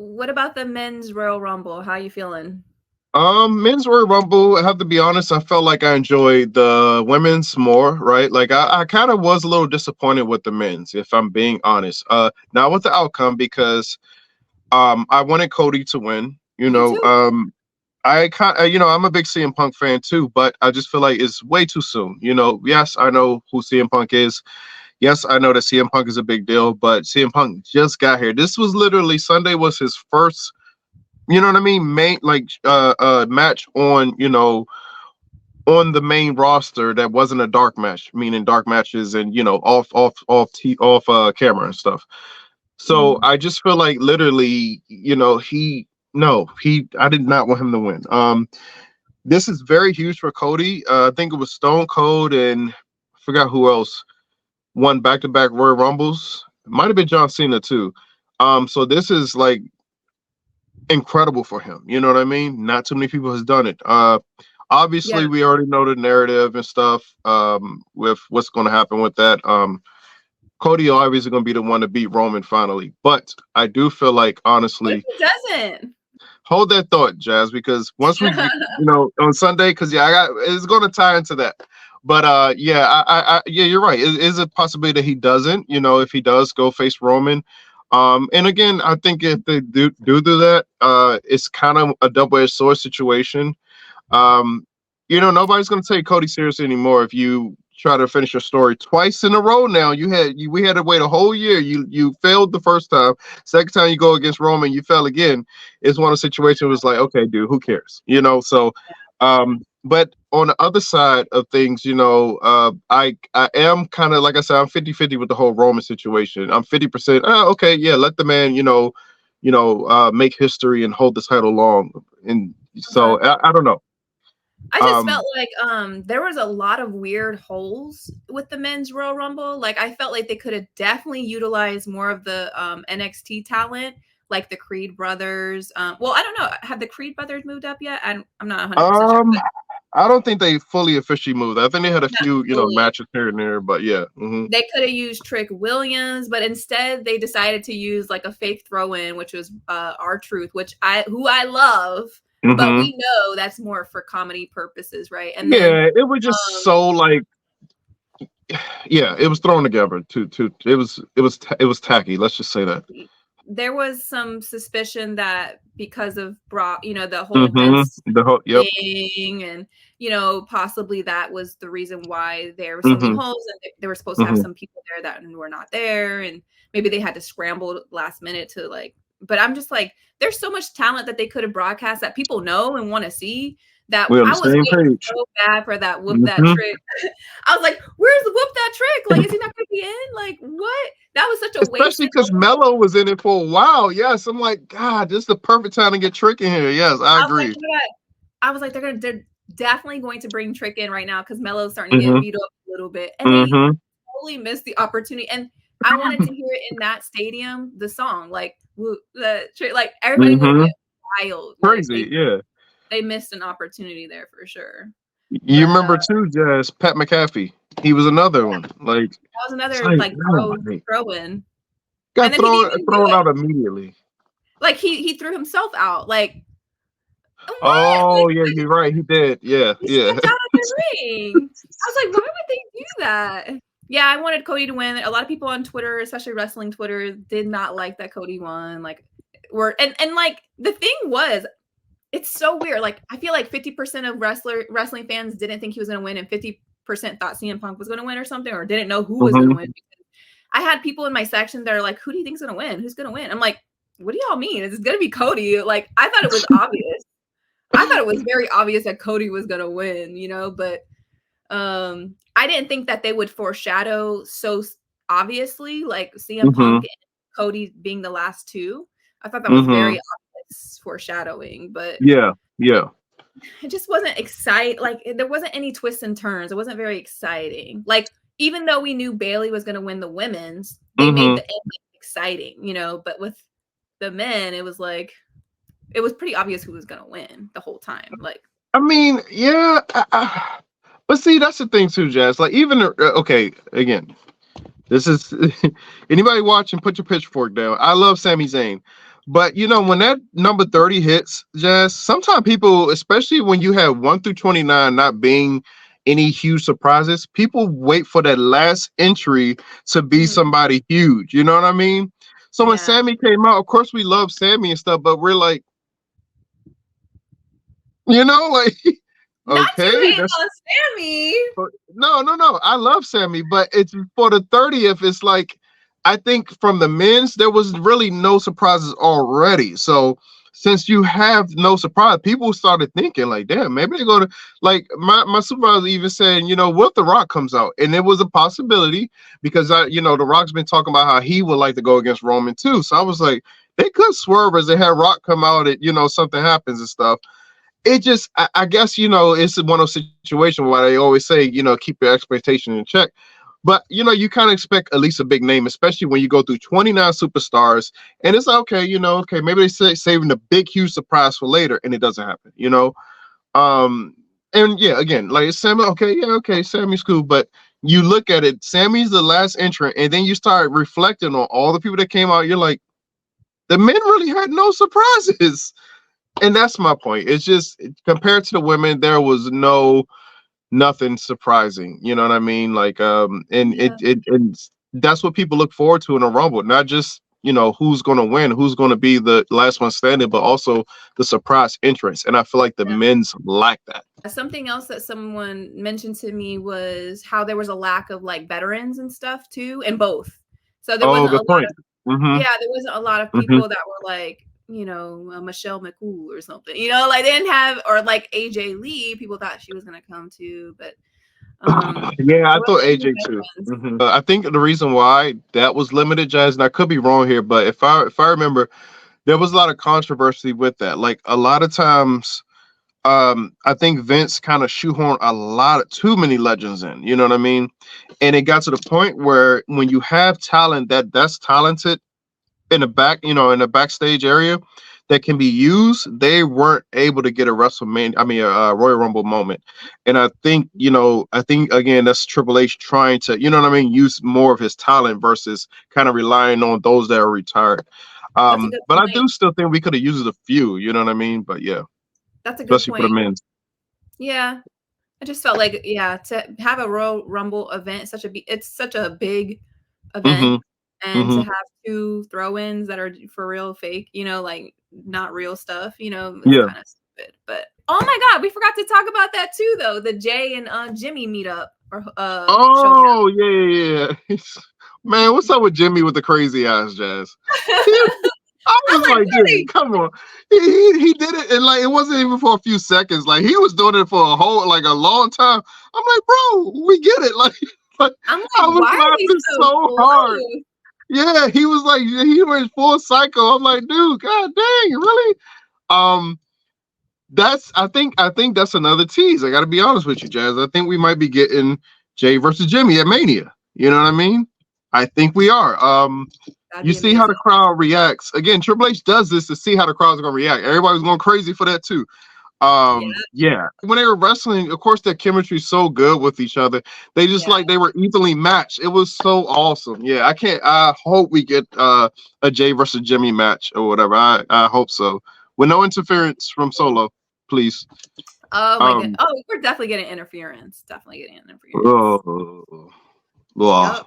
What about the men's Royal Rumble? How you feeling? Men's Royal Rumble, I have to be honest, I felt like I enjoyed the women's more, right? Like I kind of was a little disappointed with the men's, if I'm being honest. Not with the outcome because I wanted Cody to win, Me too. I'm a big CM Punk fan too, but I just feel like it's way too soon. Yes, I know who CM Punk is. Yes, I know that CM Punk is a big deal, but CM Punk just got here. This was literally Sunday was his first, you know what I mean, main match on, on the main roster that wasn't a dark match, meaning dark matches and off camera and stuff. So Mhm. I just feel like literally, I did not want him to win. This is very huge for Cody. I think it was Stone Cold and I forgot who else won back-to-back Royal Rumbles. It might have been John Cena too. So this is like incredible for him. You know what I mean? Not too many people has done it. Yeah. Obviously we already know the narrative and stuff, with what's going to happen with that. Cody obviously going to be the one to beat Roman finally, but I do feel like What if honestly, he doesn't? hold that thought, Jazz, because once we get, on Sunday, because it's going to tie into that. But yeah, you're right. It is a possibility that he doesn't. If he does go face Roman, and again, I think if they do that, it's kind of a double-edged sword situation. Um, nobody's going to take Cody seriously anymore if you try to finish your story twice in a row. Now we had to wait a whole year. You failed the first time. Second time you go against Roman, you fell again. It's one of the situations was like, okay, dude, who cares? So, but on the other side of things, I am kind of like I said, I'm 50-50 with the whole Roman situation. I'm 50%. Okay, yeah, let the man, make history and hold the title long. And Uh-huh. so I don't know. I just felt Um, like there was a lot of weird holes with the men's Royal Rumble. Like I felt like they could have definitely utilized more of the NXT talent, like the Creed brothers. Well, I don't know. Have the Creed brothers moved up yet? I'm not 100% sure. um, But I don't think they fully officially moved. I think they had a not few, fully. matches here and there, but yeah. They could have used Trick Williams, but instead they decided to use like a fake throw-in, which was R-Truth, who I love, but hmm we know that's more for comedy purposes, right? And then Yeah, it was just so like, yeah, it was thrown together. It was tacky. Let's just say that. there was some suspicion that because of Brock, the whole hmm Vince The whole, yep. thing, and possibly that was the reason why there were so many hmm holes, and they were supposed to have hmm some people there that were not there, and maybe they had to scramble last minute to like. But I'm just like, there's so much talent that they could have broadcast that people know and want to see. That We're on the I was same waiting page. so bad for that whoop that hmm trick. I was like, "Where's the whoop that trick? Like, is he not going to be in? Like, what? That was such a Especially wasted because Mello was in it for a while. Yes, I'm like, God, this is the perfect time to get Trick in here. Yes, I I was like, agree. "Oh my god." I was like, they're definitely going to bring Trick in right now because Melo's starting to get hmm beat up a little bit, and they hmm totally missed the opportunity. And I wanted to hear it in that stadium, the song, like the Trick, like everybody would have hmm went wild. Like Crazy, yeah. they missed an opportunity there for sure. You But remember too, Jazz, Pat McAfee. He was another one. Like, that was it's another like, like no, throw in, and got then he didn't even do thrown it. out immediately. Like he threw himself out. Like what? Oh Like yeah, you're right. He did. Yeah, he yeah. stepped out of the ring. I was like, why would they do that? Yeah, I wanted Cody to win. A lot of people on Twitter, especially wrestling Twitter, did not like that Cody won. Like, and like the thing was, it's so weird. Like, I feel like 50% of wrestling fans didn't think he was going to win, and 50% thought CM Punk was going to win or something, or didn't know who was going to hmm win. I had people in my section that are like, "Who do you think's going to win? Who's going to win?" I'm like, "What do y'all mean? It's going to be Cody." Like, I thought it was obvious. I thought it was very obvious that Cody was going to win, but I didn't think that they would foreshadow so obviously, like CM hmm Punk and Cody being the last two. I thought that was very hmm obvious foreshadowing, but Yeah, yeah. it just wasn't exciting. Like there wasn't any twists and turns. It wasn't very exciting. Like even though we knew Bailey was going to win the women's, they made hmm the end exciting, But with the men, it was like it was pretty obvious who was going to win the whole time. Like I mean, yeah. But see, that's the thing too, Jazz. Like, even okay, again, this is anybody watching, put your pitchfork down. I love Sami Zayn, But when that number 30 hits, Jazz, sometimes people, especially when you have 1 through 29 not being any huge surprises, people wait for that last entry to be Mhm. somebody huge. You know what I mean? So when Yeah. Sammy came out, of course we love Sammy and stuff, but we're like, like, Not okay, you hating that's on Sammy. no. I love Sammy, but it's for the 30th. It's like I think from the men's there was really no surprises already. So since you have no surprise, people started thinking like, damn, maybe they go to like my supervisor even saying, what if The Rock comes out? And it was a possibility because The Rock's been talking about how he would like to go against Roman too. So I was like, they could swerve as they had Rock come out and something happens and stuff. It just I guess it's one of those situations where they always say keep your expectation in check, but you kind of expect at least a big name, especially when you go through 29 superstars, and it's okay, okay, maybe they say saving the big huge surprise for later, and it doesn't happen. um and yeah, again, like Sammy, okay, yeah, okay, Sammy's cool, but you look at it, Sammy's the last entrant, and then you start reflecting on all the people that came out, you're like, the men really had no surprises. And that's my point. It's just compared to the women, there was nothing surprising. You know what I mean? Like, and Yeah. and that's what people look forward to in a rumble, not just who's going to win, who's going to be the last one standing, but also the surprise entrance. And I feel like the men's lack that. Something else that someone mentioned to me was how there was a lack of like veterans and stuff too, and both. So there Oh, wasn't a good lot point. of Mm-hmm. there wasn't a lot of Mm-hmm. people that were like, Michelle McCool or something. Like they didn't have, or like AJ Lee, people thought she was gonna come to, but Yeah, I there thought wasn't any AJ too. veterans. I think the reason why that was limited, Jazz, and I could be wrong here, but if I remember, there was a lot of controversy with that. Like a lot of times, I think Vince kind of shoehorned a lot of too many legends in. You know what I mean? And it got to the point where when you have talent that's talented in the back, in the backstage area that can be used, they weren't able to get a WrestleMania, I mean, a Royal Rumble moment. And I think again, that's Triple H trying to, use more of his talent versus kind of relying on those that are retired. That's a good But I point. do still think we could have used a few, you know what I mean? But yeah, That's a good especially for the point. men. Yeah. I just felt like, to have a Royal Rumble event, it's such a big event, Hmm. and to Hmm. have 2 throw-ins that are for real fake, like not real stuff, it's Yeah. kind of stupid. But oh my God, we forgot to talk about that too, though. The Jay and Jimmy meetup or showdown. Oh, yeah, yeah. Man, what's up with Jimmy with the crazy eyes, Jazz? He, I I was was like, like, Jimmy, really? come on. He did it, and like it wasn't even for a few seconds. Like he was doing it for a long time. I'm like, bro, we get it. Like I'm I like, was why are we laughing so so hard. close? Yeah, he was like, he went full psycho. I'm like, dude, god dang, really? Um, I think that's another tease. I got to be honest with you, Jazz. I think we might be getting Jay versus Jimmy at Mania. You know what I mean? I think we are. That'd You be see how the amazing. crowd reacts. Again, Triple H does this to see how the crowd's going to react. Everybody's going crazy for that too. Yeah, Yeah. When they were wrestling, of course, their chemistry is so good with each other. They just yeah. like they were evenly matched. It was so awesome. Yeah, I can't. I hope we get a Jay versus Jimmy match or whatever. I hope so. With no interference from Solo, please. Oh my God. Um. Oh, we're definitely getting interference. Definitely getting interference. Oh, blah. Yep.